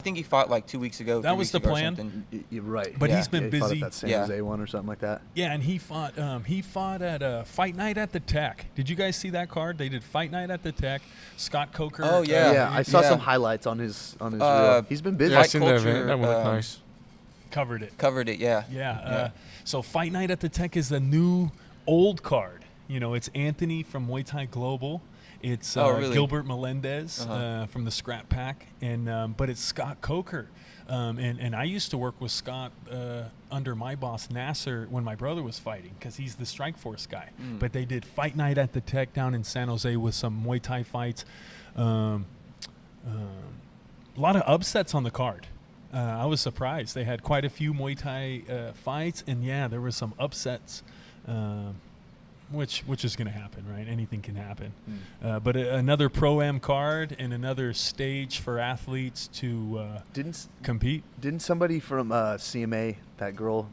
I think he fought like 2 weeks ago. That was the plan. You're right. But he's been he busy. fought at that San Jose one or something like that. Yeah, and he fought at Fight Night at the Tech. Did you guys see that card? They did Fight Night at the Tech. Scott Coker. Oh, yeah. Yeah, I saw some highlights on his reel. He's been busy. Yeah, I seen that Culture, event. That one looked nice. Covered it, yeah. Yeah. So Fight Night at the Tech is the new old card. You know, it's Anthony from Muay Thai Global. It's really? Gilbert Melendez from the Scrap Pack, and but it's Scott Coker. And I used to work with Scott under my boss Nasser when my brother was fighting, because he's the Strikeforce guy. But they did Fight Night at the Tech down in San Jose with some Muay Thai fights. A lot of upsets on the card. I was surprised. They had quite a few Muay Thai fights, and there were some upsets. Which is going to happen, right? Anything can happen. But another Pro-Am card and another stage for athletes to compete. Didn't somebody from CMA, that girl,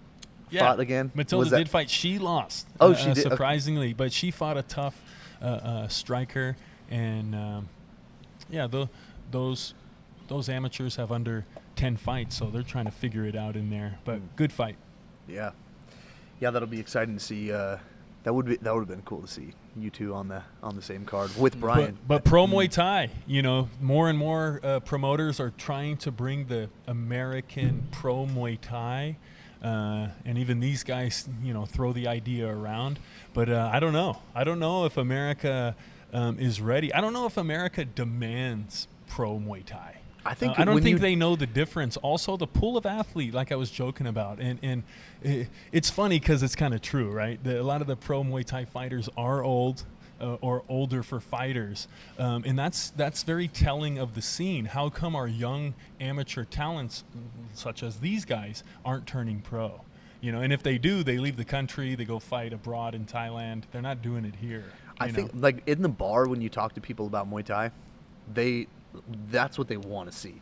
fought again? Matilda did fight. She lost. Oh, she did? Surprisingly. But she fought a tough striker. And, those amateurs have under 10 fights, so they're trying to figure it out in there. But good fight. Yeah. Yeah, that'll be exciting to see. That would have been cool to see you two on the same card with Brian. But Pro Muay Thai, more and more promoters are trying to bring the American Pro Muay Thai, and even these guys, throw the idea around. But I don't know. I don't know if America is ready. I don't know if America demands Pro Muay Thai. I think I don't think they know the difference. Also, the pool of athlete, like I was joking about, and it's funny because it's kind of true, right? A lot of the pro Muay Thai fighters are old or older for fighters, and that's very telling of the scene. How come our young amateur talents, such as these guys, aren't turning pro? And if they do, they leave the country, they go fight abroad in Thailand. They're not doing it here. I think, like in the bar, when you talk to people about Muay Thai, that's what they want to see.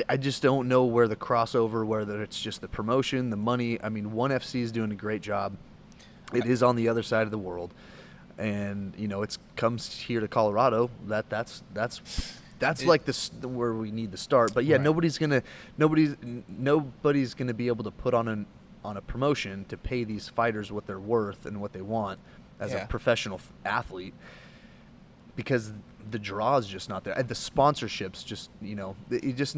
I just don't know where the crossover, whether it's just the promotion, the money. I mean, ONE FC is doing a great job. It is on the other side of the world, and it comes here to Colorado. That's like where we need to start. But yeah, Right. nobody's gonna be able to put on a promotion to pay these fighters what they're worth and what they want as a professional athlete, because the draw is just not there. And the sponsorships just, it just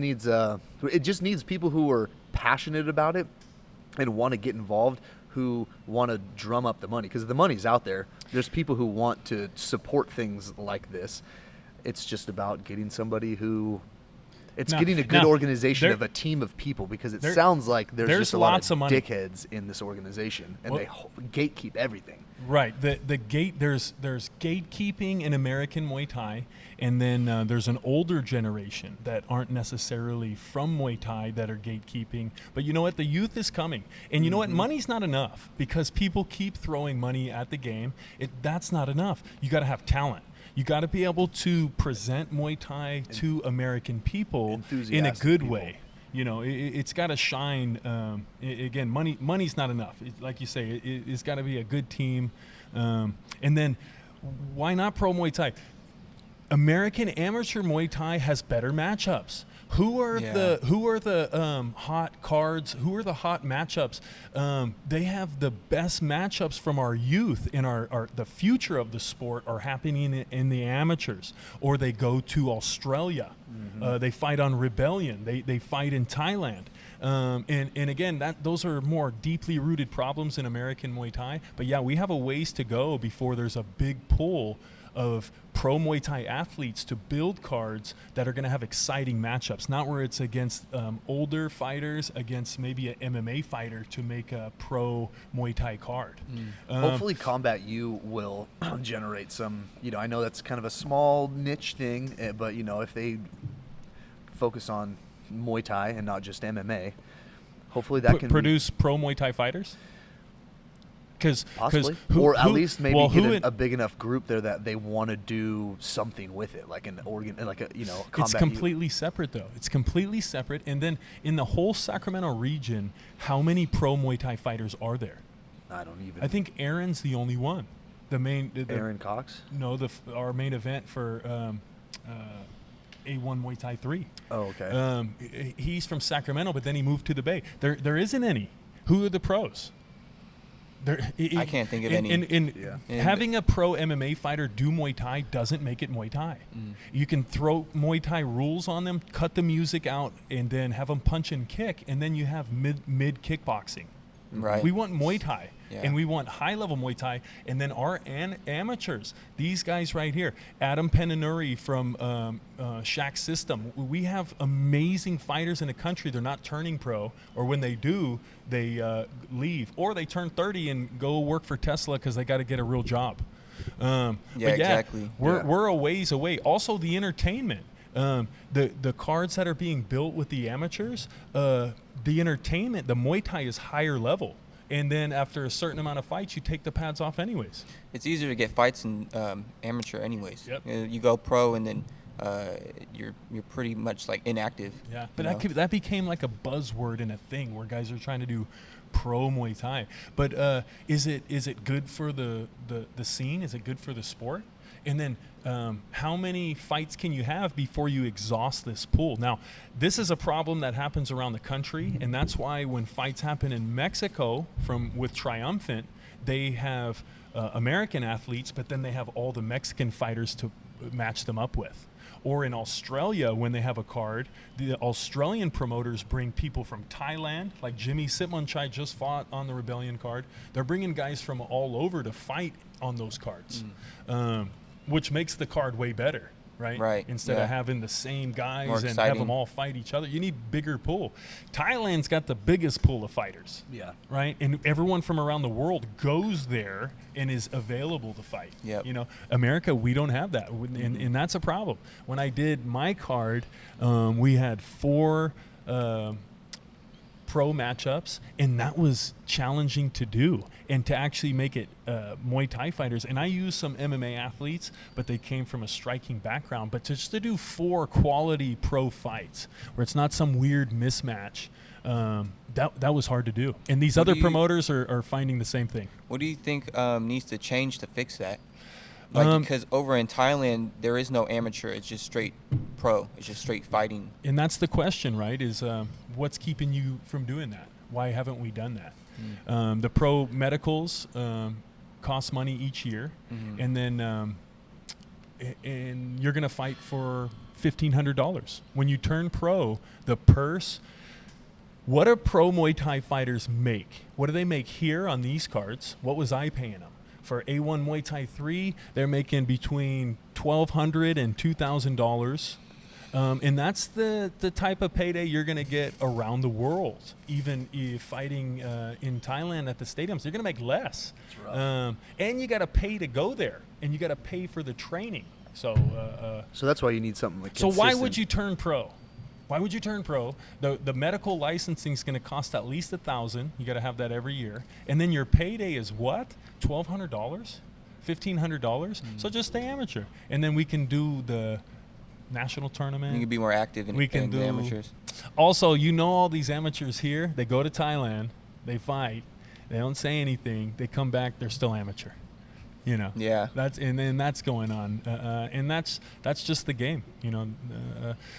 needs people who are passionate about it and want to get involved, who want to drum up the money, because the money's out there. There's people who want to support things like this. It's just about getting somebody who getting a good organization of a team of people, because it sounds like there's just a lot of dickheads in this organization, and they gatekeep everything. Right. The gate there's gatekeeping in American Muay Thai, and then there's an older generation that aren't necessarily from Muay Thai that are gatekeeping. But you know what? The youth is coming, and you know what? Money's not enough, because people keep throwing money at the game. That's not enough. You got to have talent. You got to be able to present Muay Thai to American people in a good way. It's got to shine. Again, money's not enough. Like you say, it's got to be a good team. And then why not Pro Muay Thai? American Amateur Muay Thai has better matchups. Who are the hot cards? Who are the hot matchups? They have the best matchups from our youth in the future of the sport are happening in the amateurs, or they go to Australia. They fight on Rebellion. They fight in Thailand. And again, those are more deeply rooted problems in American Muay Thai. But yeah, we have a ways to go before there's a big pull of pro Muay Thai athletes to build cards that are going to have exciting matchups, not where it's against older fighters against maybe an MMA fighter to make a pro Muay Thai card. Hopefully Combat U will generate some, I know that's kind of a small niche thing, but if they focus on Muay Thai and not just MMA, hopefully that can produce pro Muay Thai fighters. Possibly, or at least maybe get a big enough group there that they want to do something with it, like an organ, like a Combat. It's completely separate, though. It's completely separate. And then in the whole Sacramento region, how many pro Muay Thai fighters are there? I think Aaron's the only one. Aaron Cox? No, our main event for A1 Muay Thai 3. Oh, okay. He's from Sacramento, but then he moved to the Bay. There isn't any. Who are the pros? I can't think of any. Having a pro MMA fighter do Muay Thai doesn't make it Muay Thai. You can throw Muay Thai rules on them, cut the music out, and then have them punch and kick, and then you have mid kickboxing. Right. We want Muay Thai, Yeah. and we want high-level Muay Thai, and then our amateurs, these guys right here, Adam Peninuri from Shaq System. We have amazing fighters in the country. They're not turning pro, or when they do, they leave, or they turn 30 and go work for Tesla because they got to get a real job. Exactly. We're a ways away. Also, the entertainment. The cards that are being built with the amateurs, the entertainment, the Muay Thai is higher level. And then after a certain amount of fights, you take the pads off anyways. It's easier to get fights in amateur anyways. Yep. You go pro and then you're pretty much like inactive. Yeah, but that became like a buzzword and a thing where guys are trying to do pro Muay Thai. But is it good for the scene? Is it good for the sport? And then how many fights can you have before you exhaust this pool? Now, this is a problem that happens around the country, and that's why when fights happen in Mexico with Triumphant, they have American athletes, but then they have all the Mexican fighters to match them up with. Or in Australia, when they have a card, the Australian promoters bring people from Thailand, like Jimmy Sitmonchai just fought on the Rebellion card. They're bringing guys from all over to fight on those cards. Which makes the card way better, right? Right. Instead of having the same guys More and exciting. have them all fight each other, you need bigger pool. Thailand's got the biggest pool of fighters. Yeah. Right? And everyone from around the world goes there and is available to fight. Yep. You know, America, we don't have that, and that's a problem. When I did my card, we had 4 pro matchups, and that was challenging to do, and to actually make it Muay Thai fighters. And I used some MMA athletes, but they came from a striking background. But just to do 4 quality pro fights where it's not some weird mismatch, that was hard to do. And these other promoters are finding the same thing. What do you think needs to change to fix that? Like, because over in Thailand, there is no amateur. It's just straight pro. It's just straight fighting. And that's the question, right? Is what's keeping you from doing that? Why haven't we done that? The pro medicals cost money each year, and then and you're going to fight for $1,500. When you turn pro, the purse. What do pro Muay Thai fighters make? What do they make here on these cards? What was I paying them? For A1 Muay Thai 3, they're making between $1,200 and $2,000. And that's the type of payday you're going to get around the world. Even if fighting in Thailand at the stadiums, you're going to make less. That's rough. And you got to pay to go there, and you got to pay for the training. So that's why you need something like So why consistent. would you turn pro? Why would you turn pro? The medical licensing is going to cost at least $1,000. You got to have that every year, and then your payday is what? $1,200, $1,500. So just stay amateur, and then we can do the national tournament. You can be more active in the amateurs. Also, all these amateurs here, they go to Thailand, they fight, they don't say anything, they come back, they're still amateur. Yeah. That's going on, and that's just the game.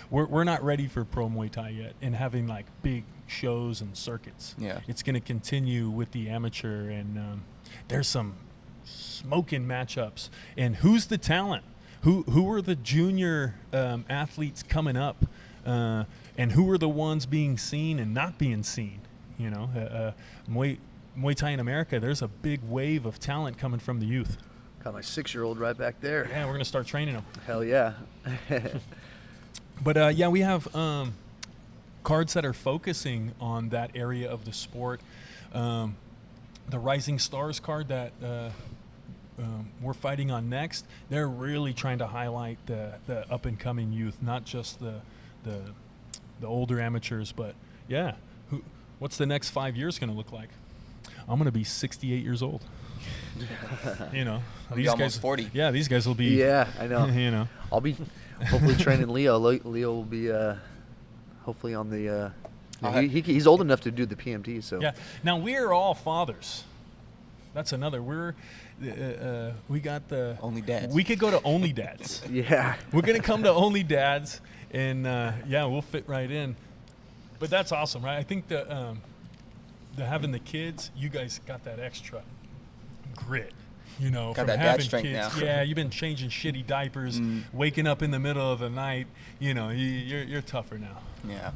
We're not ready for pro Muay Thai yet, and having like big shows and circuits. Yeah. It's going to continue with the amateur, and there's some smoking matchups. And who's the talent? Who are the junior athletes coming up, and who are the ones being seen and not being seen? Muay Thai in America, there's a big wave of talent coming from the youth. Got my 6-year-old right back there. Yeah, we're going to start training them. Hell yeah. But, we have cards that are focusing on that area of the sport. The Rising Stars card that we're fighting on next, they're really trying to highlight the up-and-coming youth, not just the older amateurs. But, what's the next 5 years going to look like? I'm going to be 68 years old. I'll be These almost guys, 40. Yeah, these guys will be. Yeah, I know. I'll be hopefully training Leo. Leo will be hopefully on the. He's old enough to do the PMT. So yeah. Now we are all fathers. That's another. We got the Only Dads. We could go to Only Dads. Yeah. We're gonna come to Only Dads, and we'll fit right in. But that's awesome, right? I think the having the kids, you guys got that extra grit. Got from that dad having strength kids. now. Yeah, you've been changing shitty diapers, waking up in the middle of the night. You're tougher now. Yeah.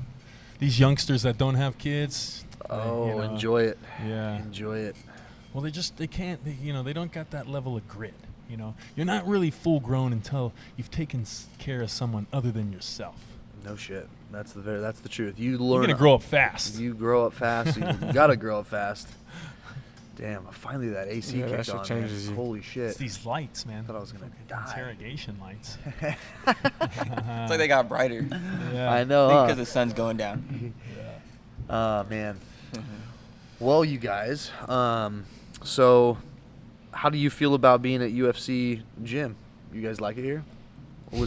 These youngsters that don't have kids. Enjoy it. Yeah. Enjoy it. Well, they can't. They don't got that level of grit. You're not really full grown until you've taken care of someone other than yourself. No shit. That's the truth. You learn. You're gonna grow up fast. You grow up fast. You gotta grow up fast. Damn! Finally, that AC Yeah, that kicked shit on. changes Man. you. Holy shit! It's these lights, man. I thought I was gonna die. Interrogation lights. It's like they got brighter. Yeah. I know. Because the sun's going down. Man. Well, you guys. So, how do you feel about being at UFC gym? You guys like it here?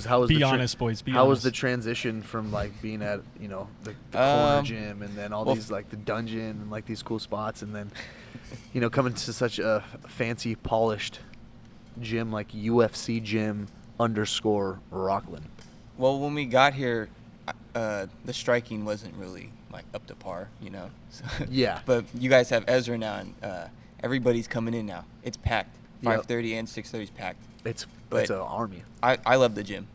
How was Be honest, boys. Be How was honest. the transition from like being at the corner gym and then all well, these like the dungeon and like these cool spots and then coming to such a fancy polished gym like UFC gym _ Rockland? Well, when we got here, the striking wasn't really like up to par, So, Yeah. But you guys have Ezra now, and everybody's coming in now. It's packed. Yep. 5:30 and 6:30 is packed. It's But an army. I love the gym.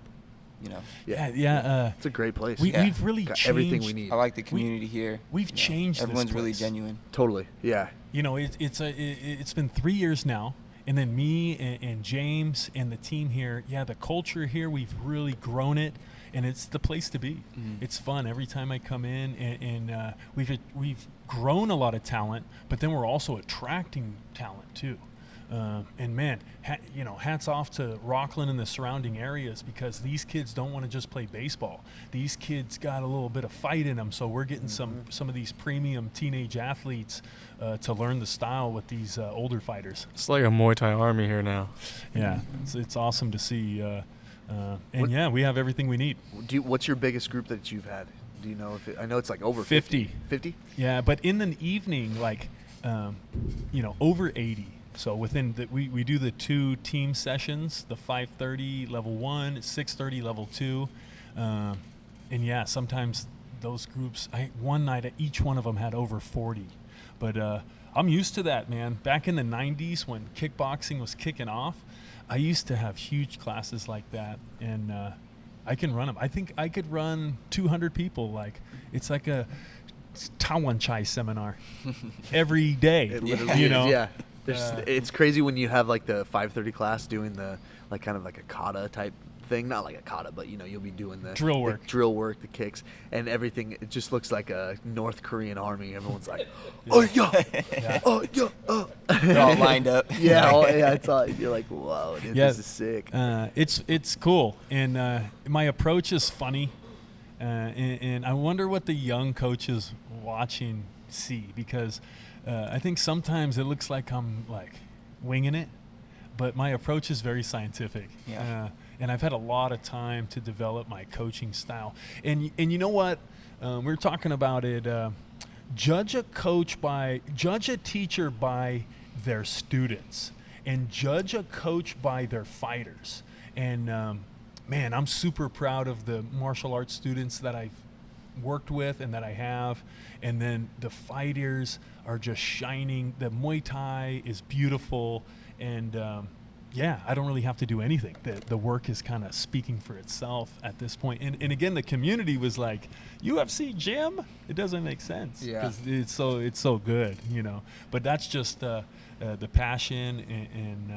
Yeah. It's a great place. We've really Got changed everything we need. I like the community here. We've changed. Everyone's this really place. genuine. Totally. Yeah. It's been 3 years now, and then me and James and the team here. Yeah, the culture here, we've really grown it, and it's the place to be. It's fun every time I come in, and we've grown a lot of talent, but then we're also attracting talent too. And man, hats off to Rockland and the surrounding areas, because these kids don't want to just play baseball. These kids got a little bit of fight in them, so we're getting some of these premium teenage athletes to learn the style with these older fighters. It's like a Muay Thai army here now. Yeah, it's awesome to see. We have everything we need. What's your biggest group that you've had? Do you know if I know it's like over 50. 50? Yeah, but in the evening, over 80. So within we do the 2 team sessions, the 5:30 level 1, 6:30 level 2, and sometimes those groups. One night each one of them had over 40, but I'm used to that, man. Back in the 90s when kickboxing was kicking off, I used to have huge classes like that, and I can run them. I think I could run 200 people. It's like a Tawan Chai seminar every day. It literally is, yeah. It's crazy when you have like the 5:30 class doing the like kind of like a kata type thing, not like a kata, but you'll be doing the drill work, the kicks, and everything. It just looks like a North Korean army. Everyone's like, oh yeah, oh yeah, They're all lined up. yeah. It's all, you're like, wow, dude, this is sick. It's cool, and my approach is funny, and I wonder what the young coaches watching see, because I think sometimes it looks like I'm like winging it, but my approach is very scientific. Yeah. And I've had a lot of time to develop my coaching style. And you know what? We were talking about it. Judge a teacher by their students, and judge a coach by their fighters. And man, I'm super proud of the martial arts students that I've worked with and that I have. And then the fighters are just shining. The Muay Thai is beautiful, and I don't really have to do anything. The work is kind of speaking for itself at this point. And again, the community was like, UFC gym? It doesn't make sense. Yeah. Because it's so good, But that's just the passion and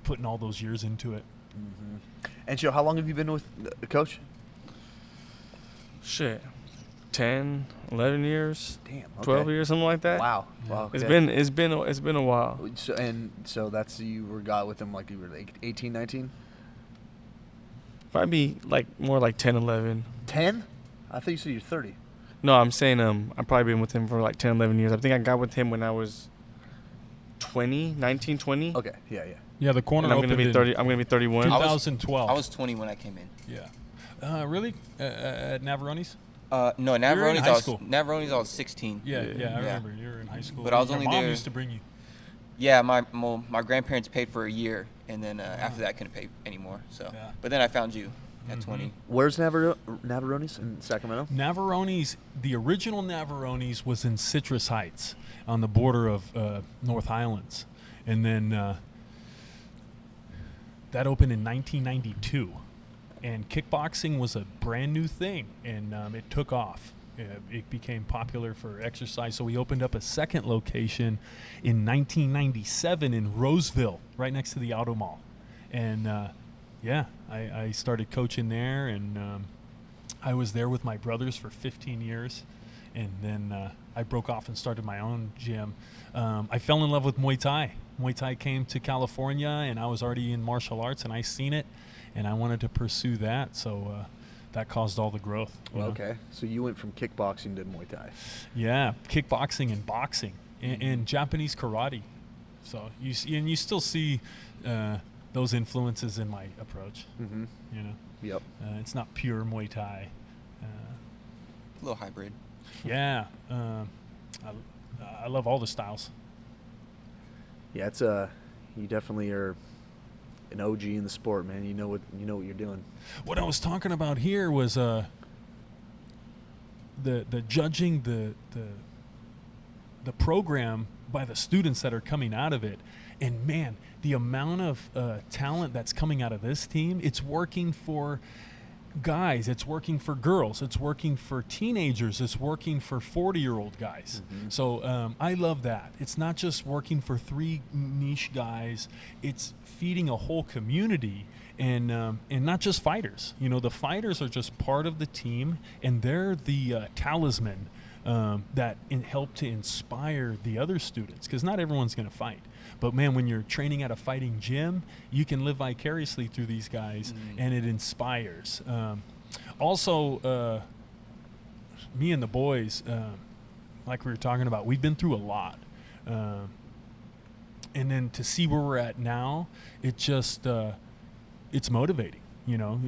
putting all those years into it. Mm-hmm. Encho, how long have you been with the coach? Shit. 10, 11 years, Damn, okay. 12 years, something like that. Wow. Yeah. Wow. It's okay. been a while. So that's you got with him like you were like 18, 19? Probably like more like 10, 11. 10? I thought you said you're 30. No, I'm saying I've probably been with him for like 10, 11 years. I think I got with him when I was 19, 20. Okay. Yeah. Yeah, the corner And I'm opened gonna be in 30. I'm gonna be 31. 2012. I was 20 when I came in. Yeah. Really? At Navaroni's? No, You were in Navaroni's high school. I was 16. Yeah, I Yeah. remember. You were in high school. But I was Your only mom there- used to bring you. Yeah, my grandparents paid for a year, and then after that I couldn't pay anymore. So, Yeah. but then I found you at 20. Where's Navarrone's in Sacramento? Navarrone's, the original Navarrone's was in Citrus Heights on the border of North Highlands. And then that opened in 1992. And kickboxing was a brand new thing, and it took off. It became popular for exercise, so we opened up a second location in 1997 in Roseville, right next to the Auto Mall. And I started coaching there, and I was there with my brothers for 15 years, and then I broke off and started my own gym. I fell in love with Muay Thai. Muay Thai came to California, and I was already in martial arts, and I seen it, and I wanted to pursue that, so that caused all the growth. Okay, so you went from kickboxing to Muay Thai. Yeah, kickboxing and boxing, and Japanese karate. So you still see those influences in my approach. Mm-hmm. You know, Yep. it's not pure Muay Thai. A little hybrid. Yeah, I love all the styles. Yeah, it's you definitely are an OG in the sport, man. You know what you're doing. What I was talking about here was the judging the program by the students that are coming out of it, and man, the amount of talent that's coming out of this team, it's working for guys, it's working for girls, it's working for teenagers, it's working for 40-year-old guys. Mm-hmm. So I love that. It's not just working for 3 niche guys, it's feeding a whole community, and not just fighters. You know, the fighters are just part of the team, and they're the talisman that help to inspire the other students, because not everyone's going to fight. But man, when you're training at a fighting gym, you can live vicariously through these guys, and it inspires. Also, me and the boys, like we were talking about, we've been through a lot. And then to see where we're at now, it just, it's motivating. You know,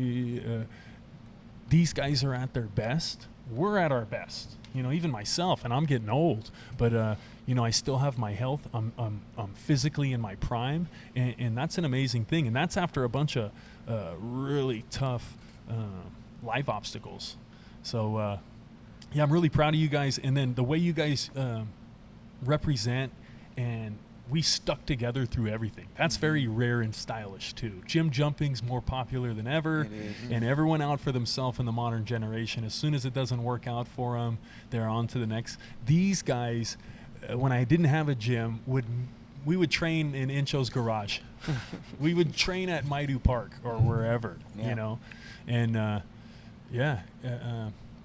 these guys are at their best. We're at our best. You know, even myself, and I'm getting old, but you know, I still have my health. I'm physically in my prime, and that's an amazing thing. And that's after a bunch of really tough life obstacles. So yeah, I'm really proud of you guys. And then the way you guys represent, and we stuck together through everything. That's very rare and stylish too. Gym jumping's more popular than ever, and everyone out for themselves in the modern generation. As soon as it doesn't work out for them, they're on to the next. These guys, when I didn't have a gym, we would train in Encho's garage. We would train at Maidu Park or wherever, you know. And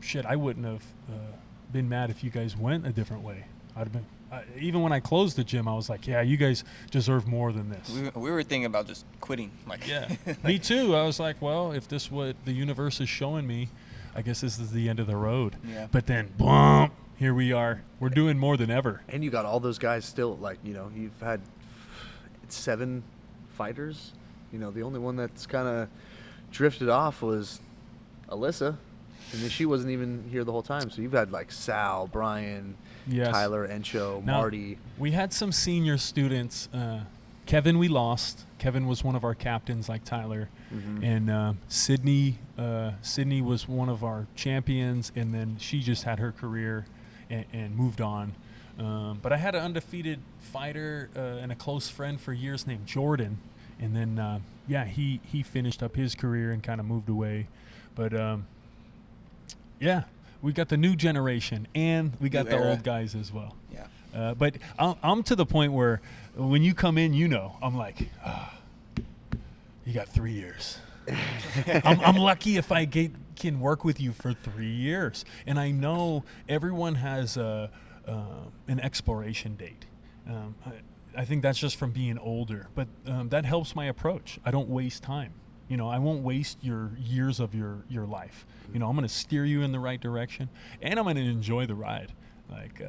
shit, I wouldn't have been mad if you guys went a different way. I'd have been. Even when I closed the gym, I was like, yeah, you guys deserve more than this. We were thinking about just quitting. Like, yeah, me too. I was like, well, if this is what the universe is showing me, I guess this is the end of the road. Yeah. But then, boom, here we are. We're doing more than ever. And you got all those guys still, like, you know, you've had 7 fighters. You know, the only one that's kind of drifted off was Alyssa. And then she wasn't even here the whole time. So you've had, like, Sal, Brian, Yes. Tylor, Encho, Now, Marty. We had some senior students. Kevin, we lost. Kevin was one of our captains, like Tylor. Mm-hmm. And Sydney was one of our champions, and then she just had her career and moved on. But I had an undefeated fighter and a close friend for years named Jordan. And then, he finished up his career and kind of moved away. But, we got the new generation, and we got New the era. old guys as well. yeah. But I'm to the point where when you come in, you know, I'm like, you got 3 years. I'm lucky if I can work with you for 3 years. And I know everyone has an expiration date. I think that's just from being older. But that helps my approach. I don't waste time. You know, I won't waste your years of your life. You know, I'm going to steer you in the right direction, and I'm going to enjoy the ride. Like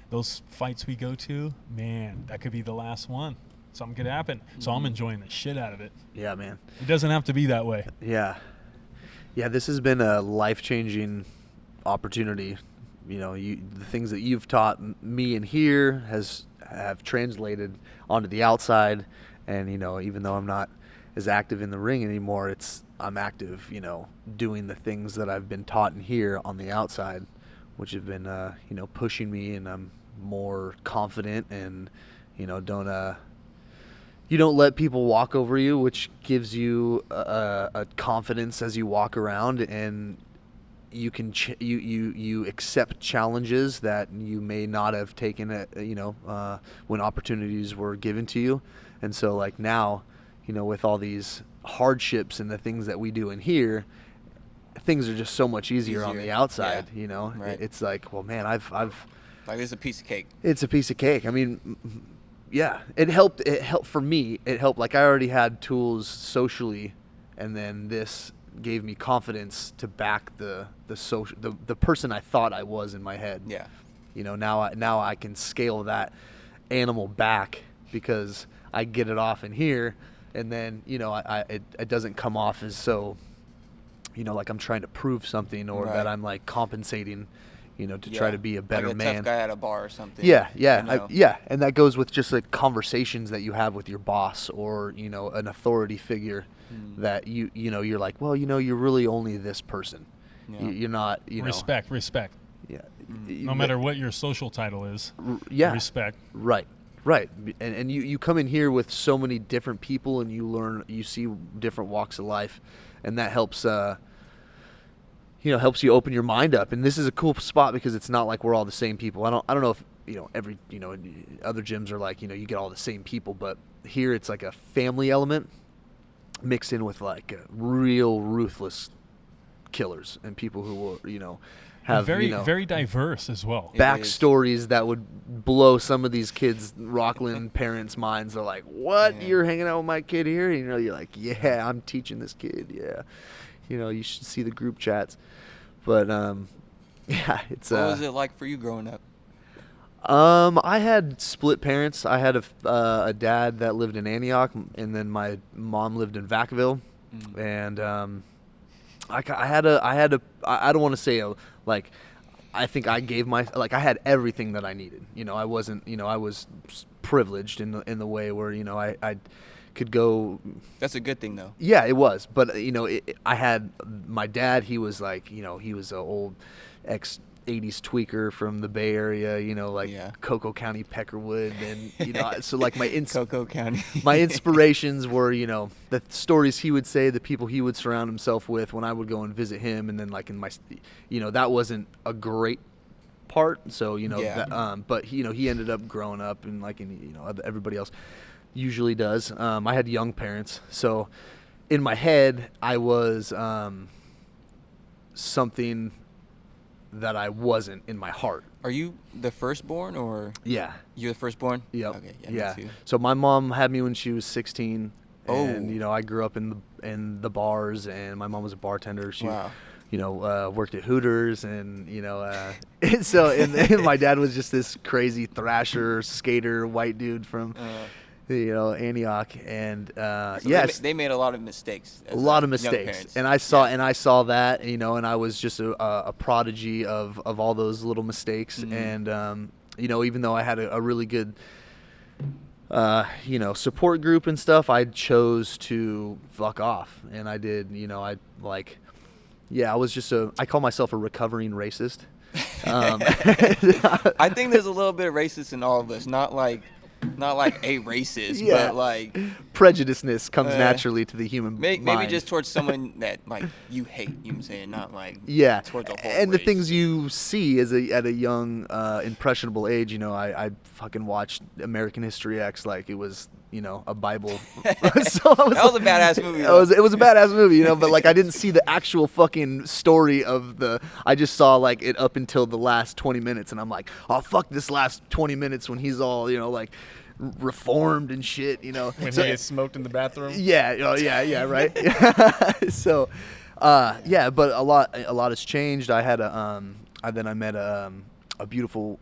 those fights we go to, man, that could be the last one. Something could happen. So I'm enjoying the shit out of it. Yeah, man. It doesn't have to be that way. Yeah. Yeah, this has been a life-changing opportunity. You know, the things that you've taught me in here has have translated onto the outside. And, even though I'm not as active in the ring anymore, I'm active, doing the things that I've been taught in here on the outside, which have been, pushing me, and I'm more confident, and, you don't let people walk over you, which gives you a confidence as you walk around, and you can you accept challenges that you may not have taken when opportunities were given to you. And so like now, with all these hardships and the things that we do in here, things are just so much easier on the outside. Yeah. Right. It's like, well, man, I've like it's a piece of cake. It's a piece of cake. I mean, yeah, it helped for me. It helped. Like I already had tools socially, and then this gave me confidence to back the person I thought I was in my head. Yeah. Now I can scale that animal back because I get it off in here, and then it doesn't come off as so, like I'm trying to prove something, or that I'm like compensating, to try to be a better like a man. tough guy at a bar or something. Yeah, and that goes with just like conversations that you have with your boss, or an authority figure that you're like, well, you're really only this person. Yeah. You're not, Respect. Yeah. No matter what your social title is. Yeah. Respect. Right. And you come in here with so many different people, and you see different walks of life, and that helps helps you open your mind up. And this is a cool spot because it's not like we're all the same people. I don't know if every other gyms are like, you get all the same people, but here it's like a family element mixed in with like real ruthless killers and people who will have very diverse as well. Backstories that would blow some of these kids' Rockland parents' minds. They're like, "What? Yeah. You're hanging out with my kid here?" You're like, "Yeah, I'm teaching this kid." Yeah, you should see the group chats. But yeah, it's. What was it like for you growing up? I had split parents. I had a dad that lived in Antioch, and then my mom lived in Vacaville, and I don't want to say like, I think I gave I had everything that I needed. I wasn't, I was privileged in the way where, I could go. That's a good thing though. Yeah, it was. But, I had my dad, he was like, he was an old ex-80s tweaker from the Bay Area, Cocoa County, Peckerwood. And, so like Cocoa County. my inspirations were, the stories he would say, the people he would surround himself with when I would go and visit him. And then like in my, that wasn't a great part. So, but he ended up growing up and like, everybody else usually does. I had young parents. So in my head, I was something that I wasn't in my heart. Are you the firstborn or? Yeah. You're the firstborn? Yep. Okay. Yeah. Me too. So my mom had me when she was 16. Oh. And, I grew up in the bars, and my mom was a bartender. She, wow. Worked at Hooters, and, and so, and my dad was just this crazy thrasher, skater, white dude from, Antioch. And, So yes. They made a lot of mistakes. A lot of mistakes. And I saw that, and I was just a prodigy of all those little mistakes. Mm-hmm. And, even though I had a really good, support group and stuff, I chose to fuck off. And I did, I was just I call myself a recovering racist. I think there's a little bit of racist in all of us. Not like a racist, but like prejudiceness comes naturally to the human maybe mind. just towards someone that like you hate. You know what I'm saying? Not like towards a whole and the race. things you see at a young impressionable age. I fucking watched American History X like it was a Bible. So that was a badass movie. It was a badass movie, but like I didn't see the actual fucking story of I just saw like it up until the last 20 minutes, and I'm like, oh fuck this last 20 minutes when he's all like reformed and shit, when he gets smoked in the bathroom. Yeah, right. So but a lot has changed. I had I met a beautiful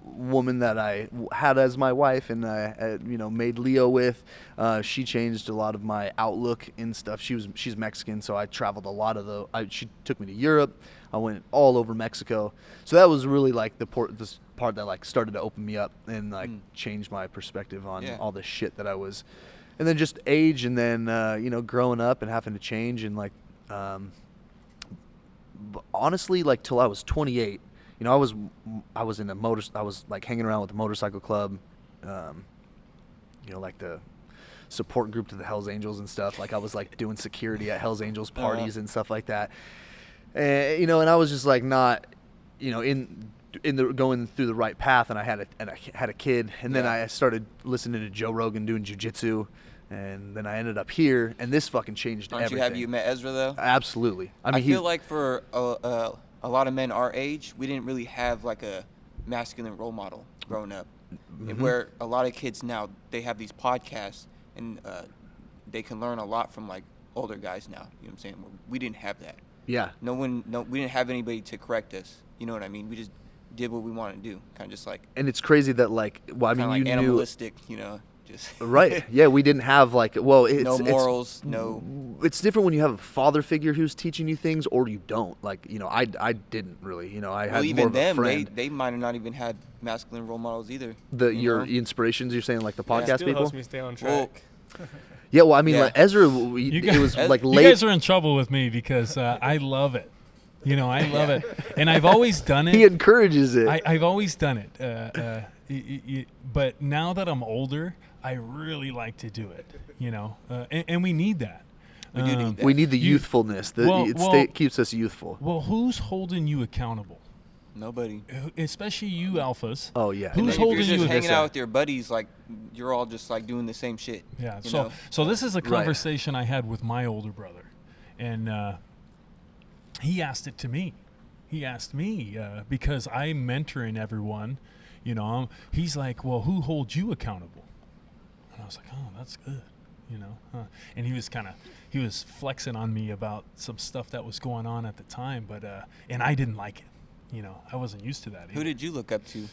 woman that I had as my wife, and I made Leo with. She changed a lot of my outlook and stuff. She's Mexican, so I traveled a lot of she took me to Europe. I went all over Mexico. So that was really like this part that like started to open me up and like change my perspective on all the shit that I was. And then just age, and then you know, growing up and having to change, and like honestly, like till I was 28, you know, I was in I was like hanging around with the motorcycle club, you know, like the support group to the Hells Angels and stuff. Like I was like doing security at Hells Angels parties and stuff like that. And you know, and I was just like not, you know, in the going through the right path. And I had a kid, and then I started listening to Joe Rogan doing jiu-jitsu, and then I ended up here, and this fucking changed everything. Have you met Ezra though? Absolutely. I feel like for a lot of men our age, we didn't really have like a masculine role model growing up. Where a lot of kids now, they have these podcasts, and they can learn a lot from like older guys now. You know what I'm saying? We didn't have that. Yeah. We didn't have anybody to correct us. You know what I mean? We just did what we wanted to do, kind of just like. And it's crazy that like, well, I mean, like you animalistic, you know, just. Right. Yeah, we didn't have like, well, it's no morals, no. It's different when you have a father figure who's teaching you things, or you don't. Like, you know, I didn't really. You know, I had more of a friend. They might have not even had masculine role models either. Your inspirations, you're saying, like the podcast Still people. helps me stay on track. Yeah, well, I mean, like Ezra, it was like late. You guys are in trouble with me because I love it. You know, I love it, and I've always done it. He encourages it. I've always done it, but now that I'm older, I really like to do it. You know, and we need that. We do need that. We need the youthfulness. It keeps us youthful. Well, who's holding you accountable? Nobody. Especially you alphas. Oh yeah. Who's holding you? If you're just hanging out with your buddies, like you're all just like doing the same shit. Yeah. So this is a conversation I had with my older brother, and he asked it to me. He asked me because I'm mentoring everyone. You know, he's like, "Well, who holds you accountable?" And I was like, "Oh, that's good." You know, and he was flexing on me about some stuff that was going on at the time, but and I didn't like it. You know, I wasn't used to that either. Who did you look up to?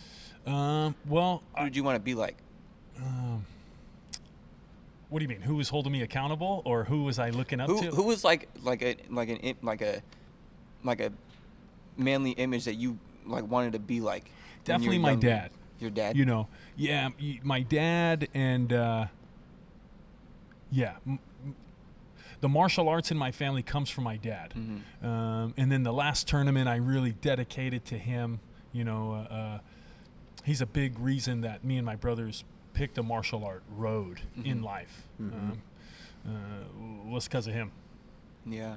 Well, who did you want to be like? What do you mean? Who was holding me accountable, or who was I looking up to? Who was like a manly image that you like wanted to be like? Definitely my dad. Your dad? You know, yeah, my dad, and the martial arts in my family comes from my dad. And then the last tournament I really dedicated to him. You know, he's a big reason that me and my brothers picked a martial art road in life. Was because of him. Yeah.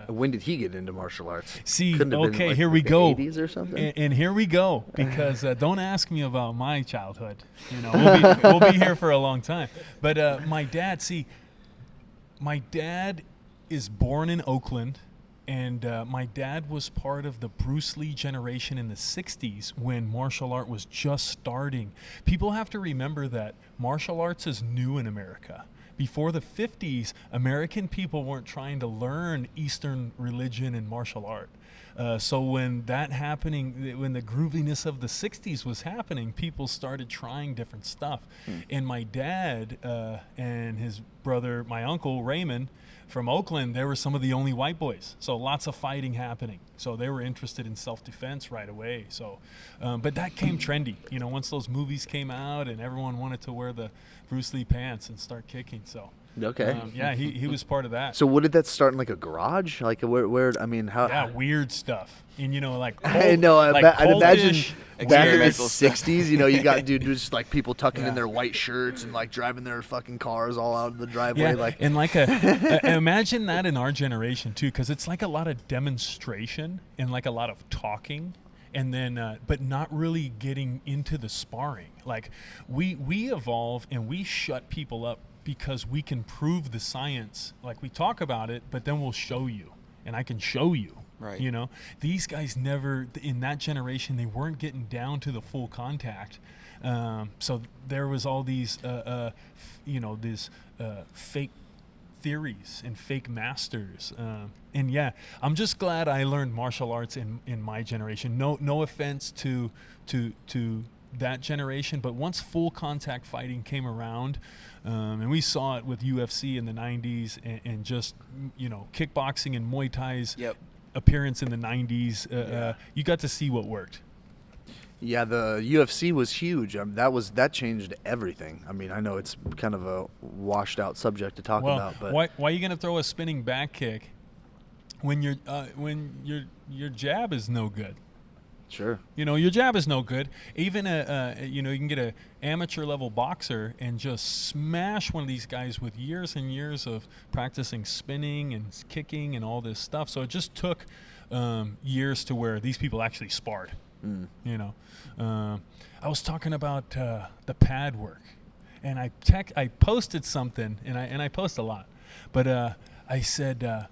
When did he get into martial arts? See, okay, here we go. 80s or something? And here we go, because don't ask me about my childhood. You know, we'll be here for a long time. But my dad, my dad is born in Oakland, and my dad was part of the Bruce Lee generation in the 60s when martial art was just starting. People have to remember that martial arts is new in America. Before the 50s, American people weren't trying to learn Eastern religion and martial art. So when that happening, when the grooviness of the 60s was happening, people started trying different stuff. And my dad and his brother, my uncle Raymond from Oakland, they were some of the only white boys. So lots of fighting happening. So they were interested in self-defense right away. So, but that came trendy, you know, once those movies came out and everyone wanted to wear the Bruce Lee pants and start kicking. So. Okay. Yeah, he was part of that. So, what did that start in, like a garage? Like, where? I mean, how? Yeah, weird stuff. And you know, like I know. I'd imagine back in the experimental stuff. '60s, you know, you got just like people tucking in their white shirts and like driving their fucking cars all out of the driveway. Yeah, like, and like imagine that in our generation too, because it's like a lot of demonstration and like a lot of talking. And then, but not really getting into the sparring. Like we evolve and we shut people up because we can prove the science. Like we talk about it, but then we'll show you, and I can show you. Right. You know, these guys never in that generation, they weren't getting down to the full contact. So there was all these, these fake theories and fake masters. And yeah, I'm just glad I learned martial arts in my generation. No offense to that generation, but once full contact fighting came around, and we saw it with UFC in the 90s and just, you know, kickboxing and Muay Thai's appearance in the 90s. You got to see what worked. Yeah, the UFC was huge. That changed everything. I mean, I know it's kind of a washed out subject to talk about, but why are you going to throw a spinning back kick when your jab is no good? Sure. Your jab is no good. Even you can get a amateur level boxer and just smash one of these guys with years and years of practicing spinning and kicking and all this stuff. So it just took years to where these people actually sparred. I was talking about the pad work, and I posted something, and I post a lot, but I said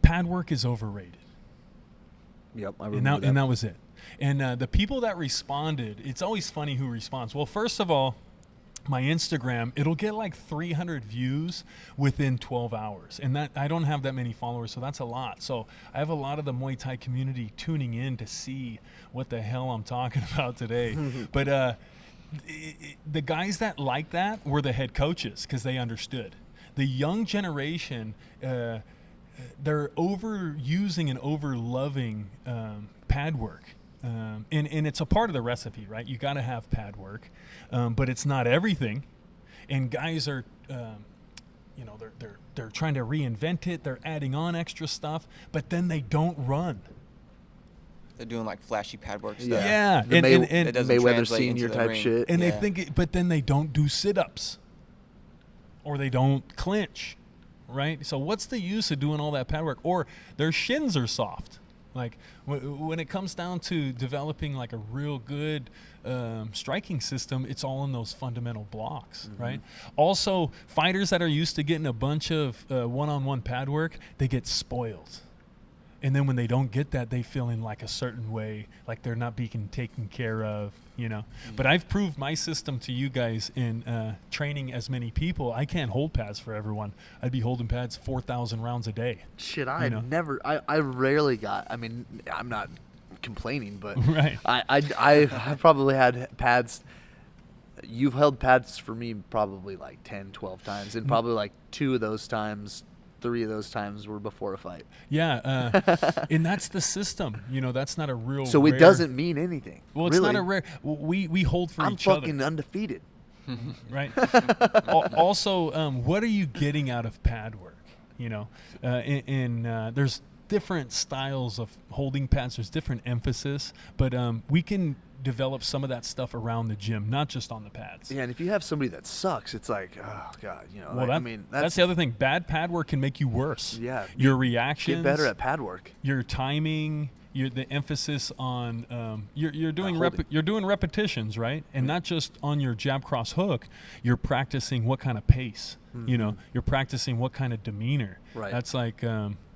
pad work is overrated. Yep, I remember and that was it. And the people that responded, it's always funny who responds. Well, first of all, my Instagram, it'll get like 300 views within 12 hours. And that I don't have that many followers, so that's a lot. So I have a lot of the Muay Thai community tuning in to see what the hell I'm talking about today. But the guys that like that were the head coaches because they understood. The young generation, they're overusing and overloving pad work. And it's a part of the recipe, right? You got to have pad work, but it's not everything. And guys are, they're trying to reinvent it. They're adding on extra stuff, but then they don't run. They're doing like flashy pad work stuff. Yeah, The and it doesn't Mayweather translate Senior into the type ring. shit. and they Yeah. think, but then they don't do sit-ups, or they don't clinch, right? So what's the use of doing all that pad work? Or their shins are soft. Like when it comes down to developing like a real good striking system, it's all in those fundamental blocks, right? Also, fighters that are used to getting a bunch of one-on-one pad work, they get spoiled. And then when they don't get that, they feel in like a certain way, like they're not being taken care of, But I've proved my system to you guys in training as many people. I can't hold pads for everyone. I'd be holding pads 4,000 rounds a day. Shit, I rarely got. I mean, I'm not complaining, but Right. I probably had pads. You've held pads for me probably like 10, 12 times, and probably like 3 of those times were before a fight. Yeah, and that's the system. That's not a real. So it rare, doesn't mean anything. Well, it's really. not a rare. We hold for I'm each other. fucking undefeated. Right. Also, what are you getting out of pad work? There's different styles of holding pads. There's different emphasis, but we can develop some of that stuff around the gym, not just on the pads. Yeah, and if you have somebody that sucks, it's like, oh god, Well, that's that's the other thing. Bad pad work can make you worse. Yeah, Your reactions. get better at pad work. Your timing. The emphasis on you're doing holding. you're doing repetitions, right? And not just on your jab cross hook. You're practicing what kind of pace. You're practicing what kind of demeanor. Right. That's like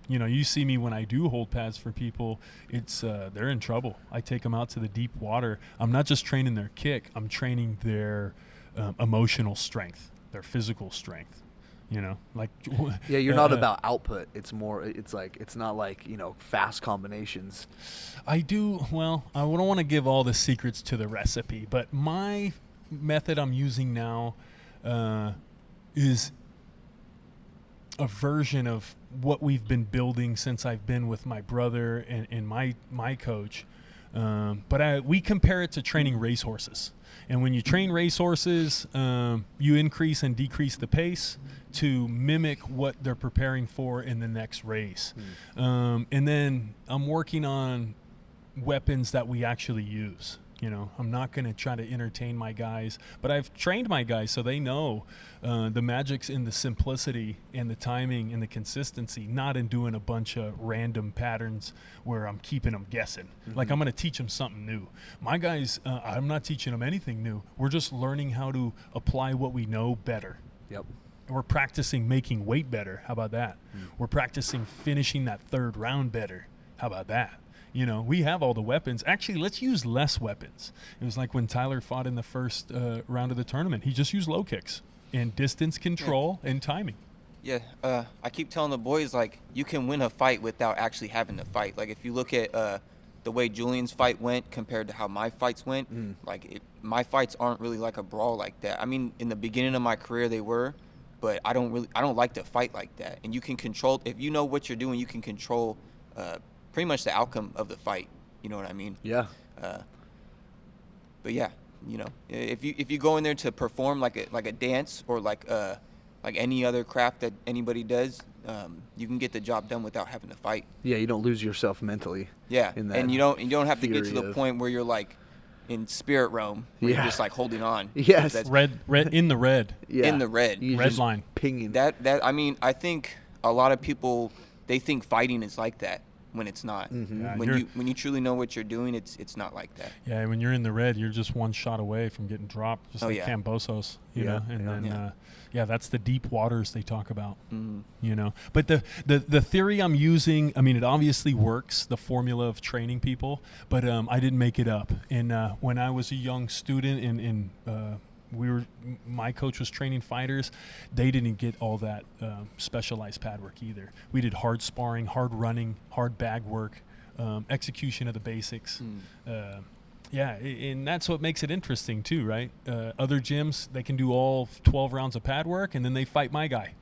you see me when I do hold pads for people. It's they're in trouble. I take them out to the deep water. I'm not just training their kick. I'm training their emotional strength, their physical strength. Yeah, you're not about output. It's more. It's not like fast combinations. I don't want to give all the secrets to the recipe, but my method I'm using now is a version of what we've been building since I've been with my brother and my coach. But we compare it to training racehorses. And when you train racehorses, you increase and decrease the pace to mimic what they're preparing for in the next race. And then I'm working on weapons that we actually use. I'm not going to try to entertain my guys, but I've trained my guys so they know the magic's in the simplicity and the timing and the consistency, not in doing a bunch of random patterns where I'm keeping them guessing. Like I'm going to teach them something new. My guys, I'm not teaching them anything new. We're just learning how to apply what we know better. Yep. We're practicing making weight better. How about that? We're practicing finishing that third round better. How about that? We have all the weapons. Actually, let's use less weapons. It was like when Tylor fought in the first round of the tournament. He just used low kicks and distance control and timing. Yeah, I keep telling the boys, like, you can win a fight without actually having to fight. Like, if you look at the way Julian's fight went compared to how my fights went, my fights aren't really like a brawl like that. I mean, in the beginning of my career, they were, but I don't like to fight like that. And you can control, if you know what you're doing, you can control pretty much the outcome of the fight. You know what I mean? Yeah. But yeah, you know, if you go in there to perform like a dance or like any other craft that anybody does, you can get the job done without having to fight. Yeah, you don't lose yourself mentally. Yeah, in that and you don't have to get to fury the of- point where you're like in spirit realm, where Yeah. you're just like holding on. Yes. That's Red in the red. Yeah. in the red. You're Red just line. pinging. That I mean, I think a lot of people, they think fighting is like that when it's not. Mhm. Yeah, When you truly know what you're doing, it's not like that. Yeah, when you're in the red, you're just one shot away from getting dropped, just Oh, like yeah. Cambosos, you Yeah, know. And yeah. then, Yeah. that's the deep waters they talk about, Mm. you know. But the theory I'm using, I mean, it obviously works, the formula of training people, but I didn't make it up. And when I was a young student my coach was training fighters, they didn't get all that specialized pad work either. We did hard sparring, hard running, hard bag work, execution of the basics. And that's what makes it interesting too, right? Other gyms, they can do all 12 rounds of pad work, and then they fight my guy,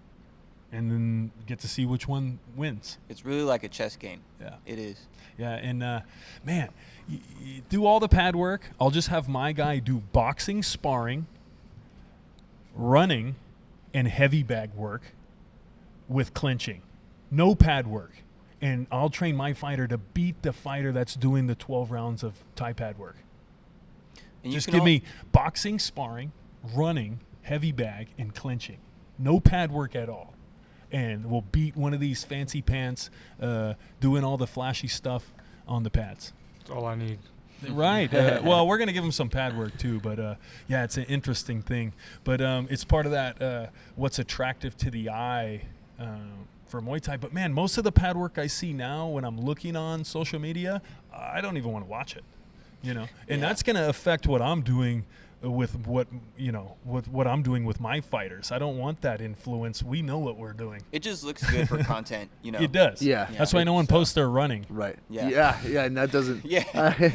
and then get to see which one wins. It's really like a chess game. Yeah. It is. Yeah, and man, you do all the pad work. I'll just have my guy do boxing, sparring, running, and heavy bag work with clinching. No pad work. And I'll train my fighter to beat the fighter that's doing the 12 rounds of Thai pad work. And you Just can give al- me boxing, sparring, running, heavy bag, and clinching. No pad work at all. And we'll beat one of these fancy pants doing all the flashy stuff on the pads. That's all I need. Right. Well, we're going to give them some pad work too, but yeah, it's an interesting thing. But it's part of that what's attractive to the eye for Muay Thai. But man, most of the pad work I see now when I'm looking on social media, I don't even want to watch it, you know. And Yeah. that's going to affect what I'm doing with what I'm doing with my fighters. I don't want that influence. We know what we're doing. It just looks good for content, you know. It does. Yeah. That's why no one So- posts their running. Right. Yeah. Yeah, and that doesn't. Yeah.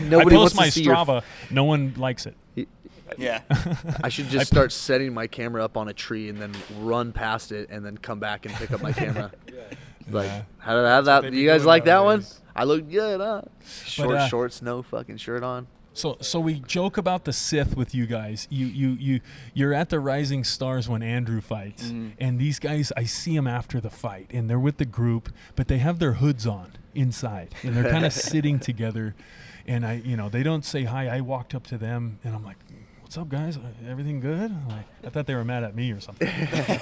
Nobody I wants post my to see your Strava. No one likes it. Yeah. I should just start setting my camera up on a tree and then run past it and then come back and pick up my camera. Like, Yeah. how what that? they be You guys doing like that one? nowadays. I look good, huh? Short uh, shorts, no fucking shirt on. So we joke about the Sith with you guys. You're at the Rising Stars when Andrew fights, Mhm. and these guys, I see them after the fight, and they're with the group, but they have their hoods on inside, and they're kind of sitting together, and they don't say hi. I walked up to them, and I'm like, "What's up, guys? Everything good?" Like, I thought they were mad at me or something,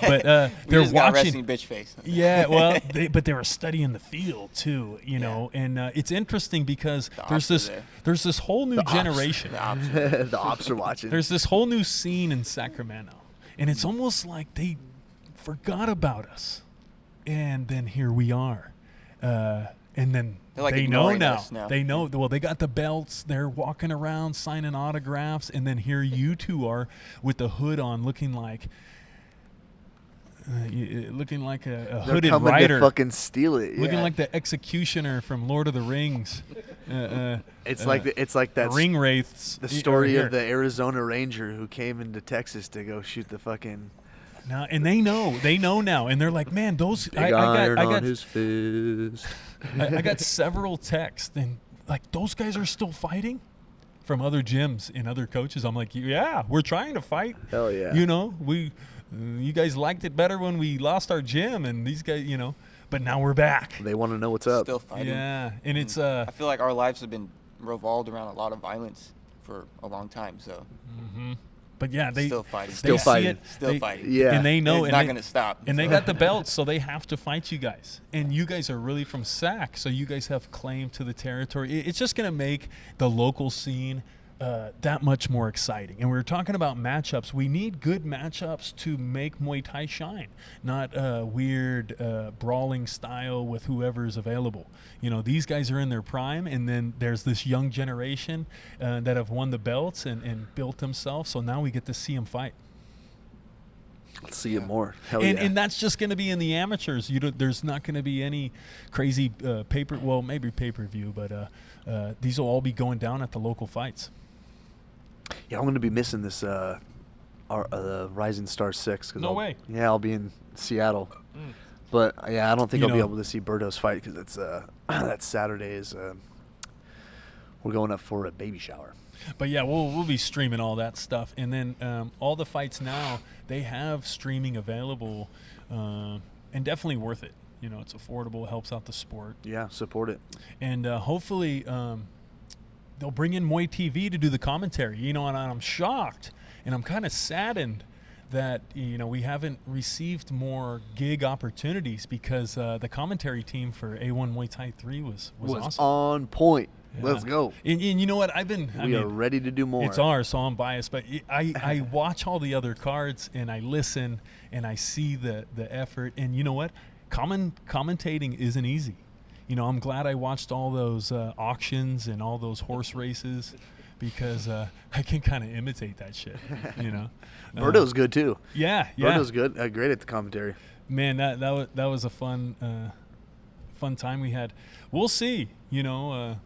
but We they're just got watching. resting bitch face. Yeah, well, they were studying the field too, you know, and it's interesting because The there's ops are this there. there's this whole new ops. generation. The opposite. The ops are watching. There's this whole new scene in Sacramento, and it's almost like they forgot about us, and then here we are, and then They're, like, they know ignoring now. us now. They know. Well, they got the belts. They're walking around signing autographs, and then here you two are with the hood on, looking like a They're hooded coming rider. to fucking steal it. Looking yeah. like the executioner from Lord of the Rings. It's like that ring wraiths. the story Here. of the Arizona Ranger who came into Texas to go shoot the fucking Now, and they know now, and they're like, man, those. big iron I on got his fist. I got several texts, and like those guys are still fighting from other gyms and other coaches. I'm like, yeah, we're trying to fight. Hell yeah. You know, you guys liked it better when we lost our gym, and these guys, but now we're back. They want to know what's up. Still fighting. Yeah, and it's I feel like our lives have been revolved around a lot of violence for a long time. So but yeah, they still fighting. they Still see fighting. it, Still they- fighting. Yeah. and they know, It's and not they- going to stop. And they got the belts, so they have to fight you guys. And you guys are really from SAC, so you guys have claim to the territory. It's just going to make the local scene that much more exciting. And we were talking about matchups. We need good matchups to make Muay Thai shine, not weird brawling style with whoever's available. These guys are in their prime, and then there's this young generation that have won the belts and built themselves. So now we get to see them fight. Let's see it more. Hell And, yeah. and that's just going to be in the amateurs. There's not going to be any crazy maybe pay-per-view, but these will all be going down at the local fights. Yeah, I'm going to be missing this Rising Star 6. No way. Yeah, I'll be in Seattle. But, yeah, I don't think You I'll be know- able to see Birdo's fight because it's that Saturday is we're going up for a baby shower. But yeah, we'll be streaming all that stuff, and then all the fights now they have streaming available, and definitely worth it. You know, it's affordable, helps out the sport. Yeah, support it. And hopefully they'll bring in Muay TV to do the commentary. You know, and I'm shocked, and I'm kind of saddened that, you know, we haven't received more gig opportunities, because the commentary team for A1 Muay Thai 3 was awesome. On point. Yeah. Let's go. And you know what? We are ready to do more. It's ours, so I'm biased. But I watch all the other cards, and I listen, and I see the effort. And you know what? Commentating isn't easy. You know, I'm glad I watched all those auctions and all those horse races, because I can kind of imitate that shit, you know. Berto's good too. Yeah. Berto's good. Great at the commentary. Man, that was a fun time we had. We'll see. You know,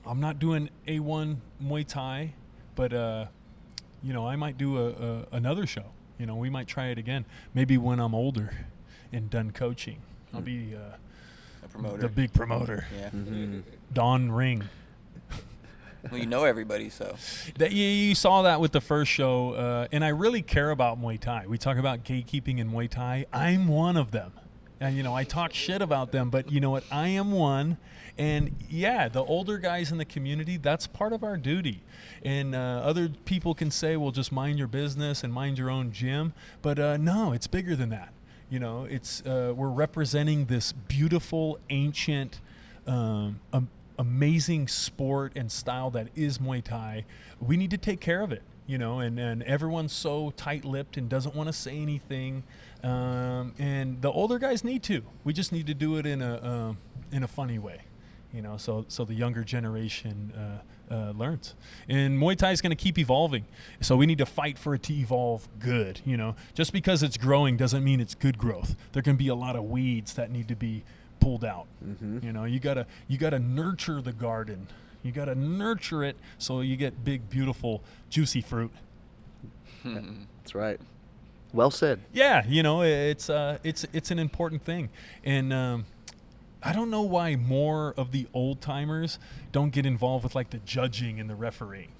I'm not doing A1 Muay Thai, but you know, I might do another show. You know, we might try it again. Maybe when I'm older and done coaching, I'll be A promoter. the big promoter. Yeah. Mm-hmm. Don Ring. Well, you know everybody, so. That you saw that with the first show, and I really care about Muay Thai. We talk about gatekeeping in Muay Thai. I'm one of them. And, you know, I talk shit about them, but you know what? I am one. And, yeah, the older guys in the community, that's part of our duty. And other people can say, well, just mind your business and mind your own gym. But, no, it's bigger than that. You know, it's we're representing this beautiful, ancient, amazing sport and style that is Muay Thai. We need to take care of it, you know, and everyone's so tight-lipped and doesn't want to say anything. And the older guys need to. We just need to do it in a funny way, you know, so the younger generation learns. And Muay Thai is going to keep evolving, so we need to fight for it to evolve good. You know, just because it's growing doesn't mean it's good growth. There can be a lot of weeds that need to be pulled out. Mm-hmm. You know, you gotta nurture the garden. You gotta nurture it so you get big, beautiful, juicy fruit. That's right. Well said. Yeah, you know, it's an important thing, and I don't know why more of the old timers don't get involved with like the judging and the refereeing.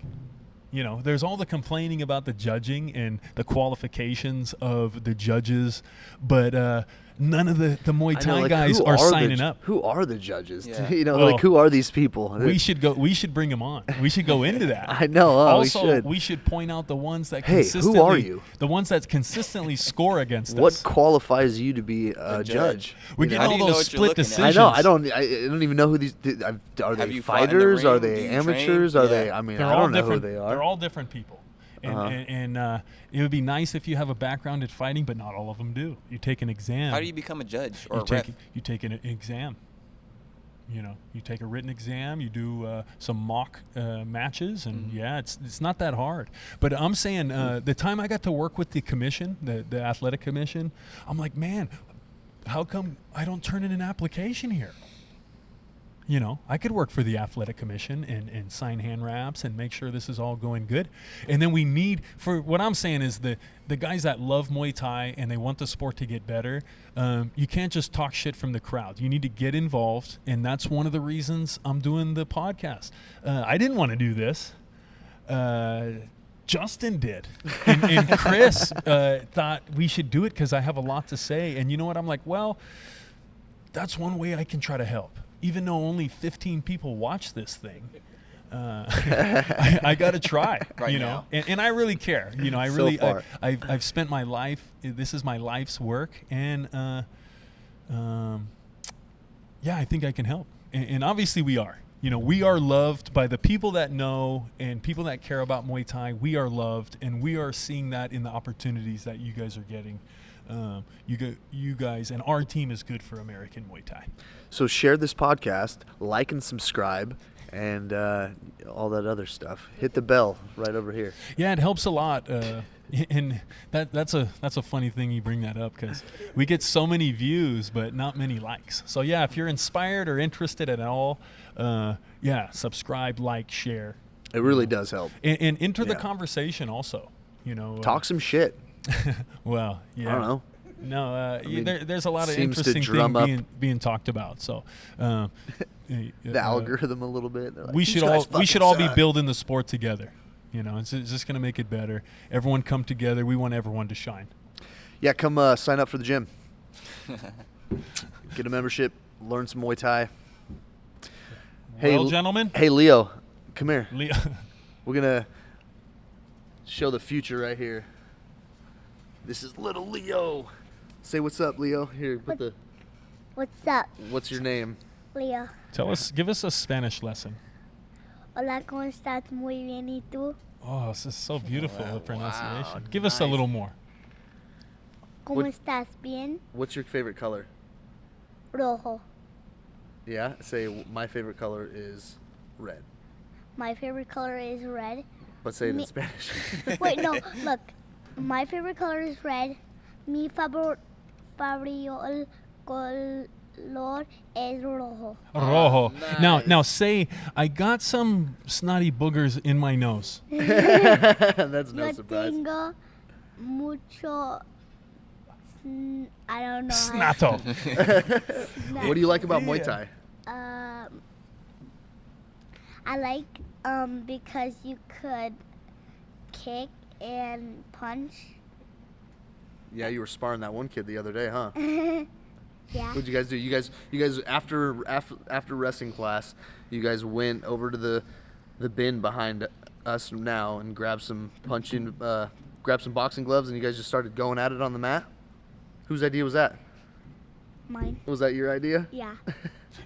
You know, there's all the complaining about the judging and the qualifications of the judges, but none of the Muay Thai guys are signing up. Who are the judges? Yeah. You know, Well, like, who are these people? We should bring them on. We should go into that. I know. Also, we should point out the ones that Hey, consistently, who are you? The ones that consistently score against What us. qualifies you to be a judge? We You get know? How do all you know those what you're split looking at? decisions. I know. I don't even know who these. Are Have they you fought in the fighters? Are ring? Do they you amateurs? train? Are Yeah. they? I mean, They're I all don't know who different. they are. They're all different people. And it would be nice if you have a background in fighting, but not all of them do. You take an exam. How do you become a judge or you a ref? take an exam. You know, you take a written exam. You do some mock matches, and yeah, it's not that hard. But I'm saying the time I got to work with the commission, the athletic commission, I'm like, man, how come I don't turn in an application here? You know, I could work for the athletic commission and sign hand wraps and make sure this is all going good. And then we need, for what I'm saying is the guys that love Muay Thai and they want the sport to get better, you can't just talk shit from the crowd. You need to get involved. And that's one of the reasons I'm doing the podcast. I didn't want to do this. Justin did. And Chris thought we should do it because I have a lot to say. And you know what? I'm like, well, that's one way I can try to help. Even though only 15 people watch this thing, I got to try, Right you know, now. and I really care. You know, I've spent my life, this is my life's work. And, yeah, I think I can help. And obviously we are. You know, we are loved by the people that know and people that care about Muay Thai. We are loved, and we are seeing that in the opportunities that you guys are getting. You guys and our team is good for American Muay Thai. So share this podcast, like and subscribe, and all that other stuff. Hit the bell right over here. Yeah, it helps a lot. And that's a funny thing you bring that up, because we get so many views but not many likes. So yeah, if you're inspired or interested at all, yeah, subscribe, like, share. It really does help. And enter the Yeah. conversation also. You know, Talk some shit. well, yeah. I don't know. No, mean, there's a lot of seems to interesting drum things up- being talked about. So, The algorithm a little bit. They're like, we "These should guys all fucking be suck." building the sport together. You know, it's just gonna make it better. Everyone come together. We want everyone to shine. Yeah, come sign up for the gym. Get a membership. Learn some Muay Thai. Well, gentlemen, Hey, Leo, come here. Leo, We're gonna show the future right here. This is little Leo. Say what's up, Leo. Here, put the. What's up, What's your name? Leo? give us a Spanish lesson. Hola, ¿cómo estás? Muy bien, ¿y tú? Oh, this is so beautiful, the pronunciation. wow, Give us a nice. little more. ¿Cómo What- estás? Bien. What's your favorite color? Rojo. Yeah. Say my favorite color is red. My favorite color is red. But say it in Me- Spanish. Wait, no, look. My favorite color is red. Mi favorito color es rojo. Rojo. nice. Now say, I got some snotty boogers in my nose. That's no Yo surprise. tengo mucho. I don't know. Snato. What do you like about Muay Yeah. Thai? I like because you could kick and punch. Yeah, you were sparring that one kid the other day, huh? Yeah. What'd you guys do? You guys after wrestling class, you guys went over to the bin behind us now and grabbed some boxing gloves, and you guys just started going at it on the mat. Whose idea was that? Mine. Was that your idea? Yeah.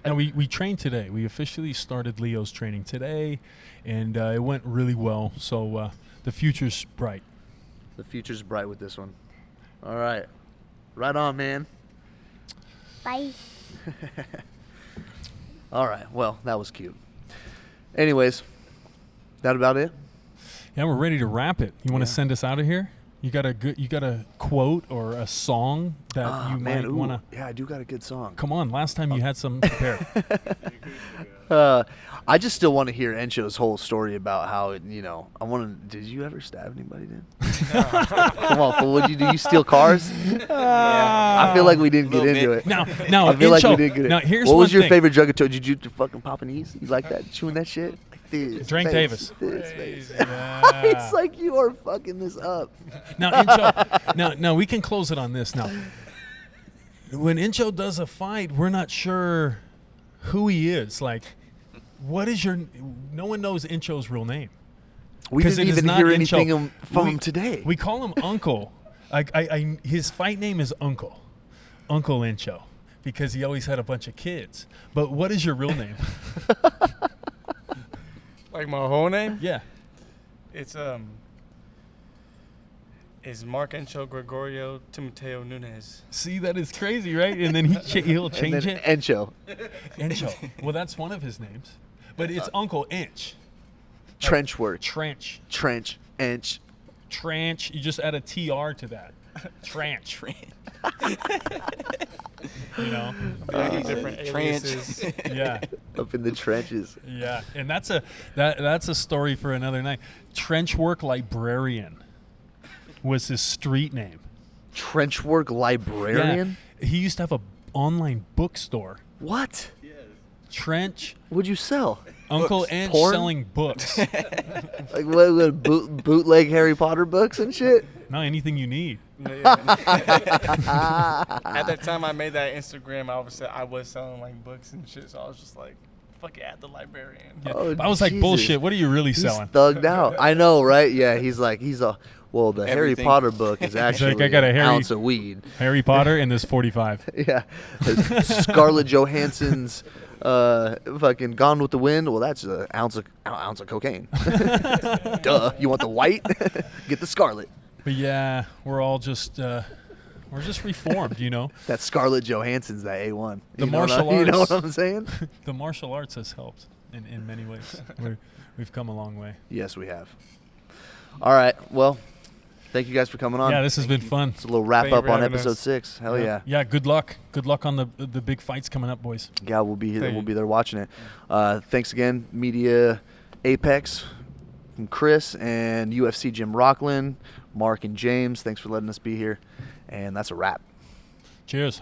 Now we trained today. We officially started Leo's training today, and it went really well. So the future's bright. The future's bright with this one. All right, right on, man. Bye. All right, well, that was cute. Anyways, that about it? Yeah, we're ready to wrap it. You want to Yeah. send us out of here? You got a quote or a song that you might ooh, want to? Yeah, I do got a good song. Come on, last time you had some prepared. I just still want to hear Encho's whole story about how it, I want to. Did you ever stab anybody, dude? Come on, fool. What'd you do? You steal cars? I feel like we didn't get Little into bit. it. Now, I feel like we Encho, didn't get it. now here's what one was your thing. favorite drug? Did you fucking pop an E's? You like that? Chewing that shit? Like this. Drink face, Davis. This face. Yeah. It's like you are fucking this up. Now, Encho, now we can close it on this. Now, when Encho does a fight, we're not sure who he is. Like, what is your? No one knows Encho's real name. We 'Cause didn't it is even not hear Encho. anything from We- him today. We call him Uncle. His fight name is Uncle Encho, because he always had a bunch of kids. But what is your real name? Like my whole name? Yeah. It's Mark Encho Gregorio Timoteo Nunez. See, that is crazy, right? And then he'll And change then it. Encho. Encho. Well, that's one of his names. But it's Uncle Ench. Trench work. Trench. Trench. Ench. Tranch. You just add a TR to that. Tranch. You know? Different Trench. aliases. Yeah. Up in the trenches. Yeah. And that's a story for another night. Trench work librarian was his street name. Trench work librarian? Yeah. He used to have a online bookstore. What? Trench. What'd you sell? Uncle Ench Porn? selling books. Like what bootleg Harry Potter books and shit? No, anything you need. Yeah. At that time I made that Instagram, I was selling like books and shit, so I was just like, fuck it, add the librarian. Yeah. Oh, But I was like, Jesus. bullshit. What are you really He's selling? thugged out. I know, right? Yeah, the Harry Everything. Potter book is actually I got a an Harry- ounce of weed. Harry Potter and there's 45. Yeah. Scarlett Johansson's fucking Gone with the Wind. Well, that's an ounce of cocaine. Duh. You want the white? Get the scarlet. But yeah, we're all just reformed, you know. That Scarlett Johansson's that A1. The You know what martial You know arts. what I'm saying? The martial arts has helped in many ways. We've come a long way. Yes, we have. All right. Well, thank you guys for coming on. Yeah, this has been fun. It's a little wrap Thank you up for on having episode us. 6. Hell yeah. Yeah, good luck. Good luck on the big fights coming up, boys. Yeah, we'll be here. Thank We'll you. be there watching it. Thanks again, Media Apex, from Chris, and UFC Jim Rockland, Mark and James. Thanks for letting us be here. And that's a wrap. Cheers.